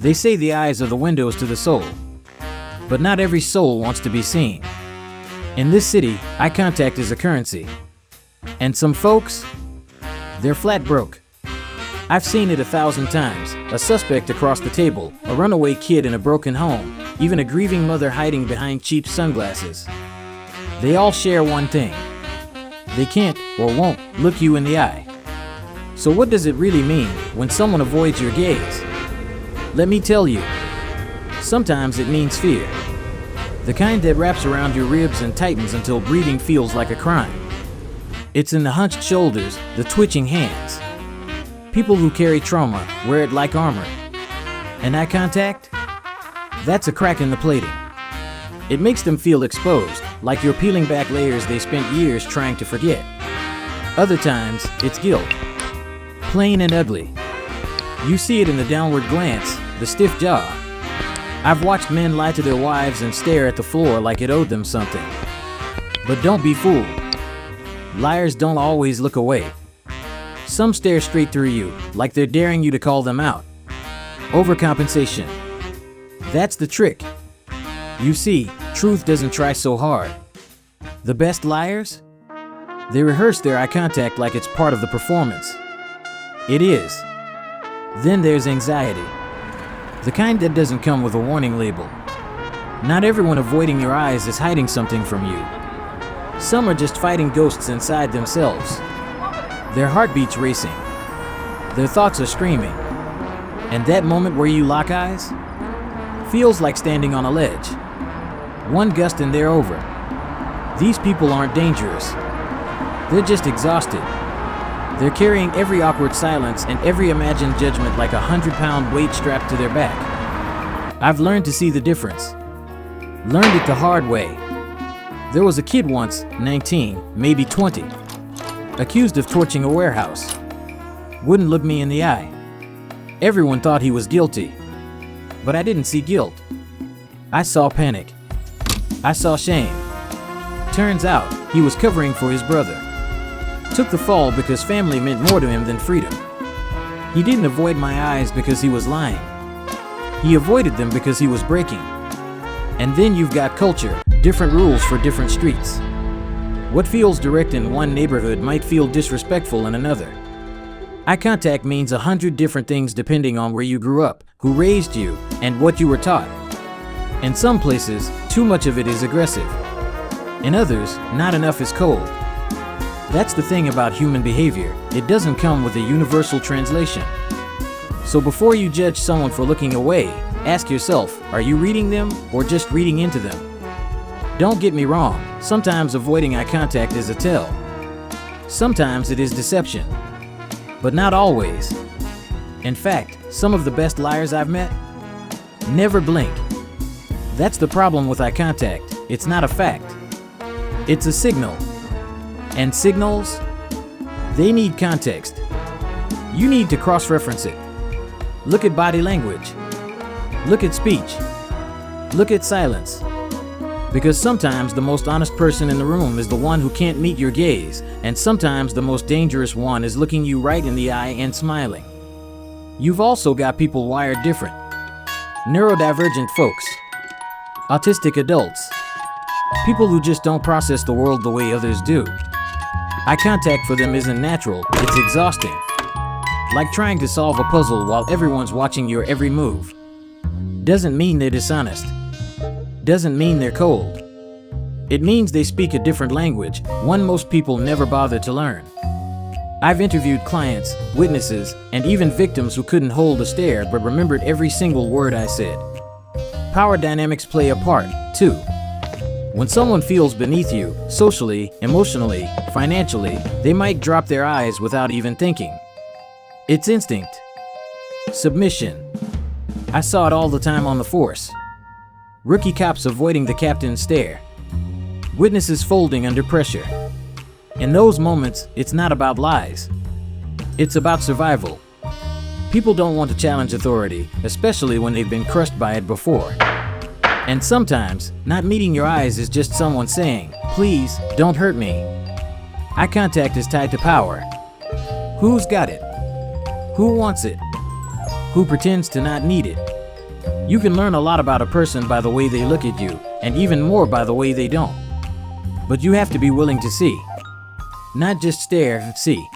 They say the eyes are the windows to the soul. But not every soul wants to be seen. In this city, eye contact is a currency. And some folks, they're flat broke. I've seen it 1,000 times. A suspect across the table, a runaway kid in a broken home, even a grieving mother hiding behind cheap sunglasses. They all share one thing. They can't or won't look you in the eye. So what does it really mean when someone avoids your gaze? Let me tell you. Sometimes it means fear. The kind that wraps around your ribs and tightens until breathing feels like a crime. It's in the hunched shoulders, the twitching hands. People who carry trauma wear it like armor. And eye contact? That's a crack in the plating. It makes them feel exposed, like you're peeling back layers they spent years trying to forget. Other times, it's guilt. Plain and ugly. You see it in the downward glance, the stiff jaw. I've watched men lie to their wives and stare at the floor like it owed them something. But don't be fooled. Liars don't always look away. Some stare straight through you, like they're daring you to call them out. Overcompensation. That's the trick. You see, truth doesn't try so hard. The best liars? They rehearse their eye contact like it's part of the performance. It is. Then there's anxiety. The kind that doesn't come with a warning label. Not everyone avoiding your eyes is hiding something from you. Some are just fighting ghosts inside themselves. Their heartbeat's racing. Their thoughts are screaming. And that moment where you lock eyes feels like standing on a ledge. One gust and they're over. These people aren't dangerous. They're just exhausted. They're carrying every awkward silence and every imagined judgment like a 100-pound weight strapped to their back. I've learned to see the difference. Learned it the hard way. There was a kid once, 19, maybe 20, accused of torching a warehouse. Wouldn't look me in the eye. Everyone thought he was guilty. But I didn't see guilt. I saw panic. I saw shame. Turns out, he was covering for his brother. Took the fall because family meant more to him than freedom. He didn't avoid my eyes because he was lying. He avoided them because he was breaking. And then you've got culture, different rules for different streets. What feels direct in one neighborhood might feel disrespectful in another. Eye contact means 100 different things depending on where you grew up, who raised you, and what you were taught. In some places, too much of it is aggressive. In others, not enough is cold. That's the thing about human behavior. It doesn't come with a universal translation. So before you judge someone for looking away, ask yourself, are you reading them or just reading into them? Don't get me wrong, sometimes avoiding eye contact is a tell. Sometimes it is deception. But not always. In fact, some of the best liars I've met never blink. That's the problem with eye contact. It's not a fact. It's a signal. And signals, they need context. You need to cross-reference it. Look at body language. Look at speech. Look at silence. Because sometimes the most honest person in the room is the one who can't meet your gaze, and sometimes the most dangerous one is looking you right in the eye and smiling. You've also got people wired different. Neurodivergent folks. Autistic adults. People who just don't process the world the way others do. Eye contact for them isn't natural, it's exhausting. Like trying to solve a puzzle while everyone's watching your every move. Doesn't mean they're dishonest. Doesn't mean they're cold. It means they speak a different language, one most people never bother to learn. I've interviewed clients, witnesses, and even victims who couldn't hold a stare but remembered every single word I said. Power dynamics play a part, too. When someone feels beneath you, socially, emotionally, financially, they might drop their eyes without even thinking. It's instinct. Submission. I saw it all the time on the force. Rookie cops avoiding the captain's stare. Witnesses folding under pressure. In those moments, it's not about lies. It's about survival. People don't want to challenge authority, especially when they've been crushed by it before. And sometimes, not meeting your eyes is just someone saying, please, don't hurt me. Eye contact is tied to power. Who's got it? Who wants it? Who pretends to not need it? You can learn a lot about a person by the way they look at you, and even more by the way they don't. But you have to be willing to see. Not just stare and see.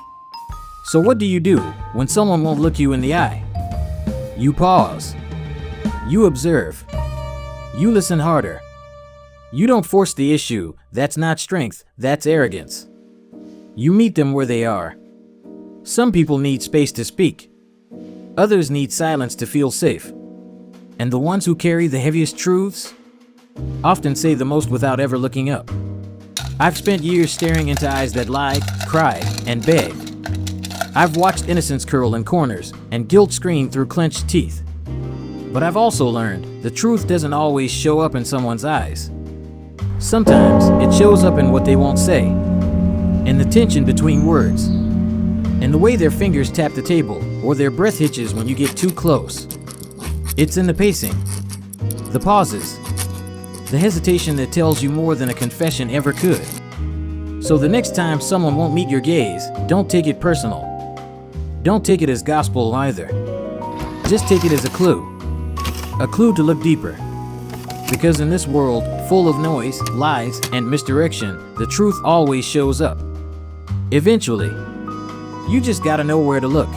So what do you do when someone won't look you in the eye? You pause. You observe. You listen harder. You don't force the issue. That's not strength, that's arrogance. You meet them where they are. Some people need space to speak. Others need silence to feel safe. And the ones who carry the heaviest truths often say the most without ever looking up. I've spent years staring into eyes that lied, cried, and begged. I've watched innocence curl in corners and guilt scream through clenched teeth. But I've also learned the truth doesn't always show up in someone's eyes. Sometimes it shows up in what they won't say, in the tension between words, in the way their fingers tap the table or their breath hitches when you get too close. It's in the pacing, the pauses, the hesitation that tells you more than a confession ever could. So the next time someone won't meet your gaze, don't take it personal. Don't take it as gospel either. Just take it as a clue to look deeper. Because in this world full of noise, lies, and misdirection, the truth always shows up. Eventually, you just gotta know where to look.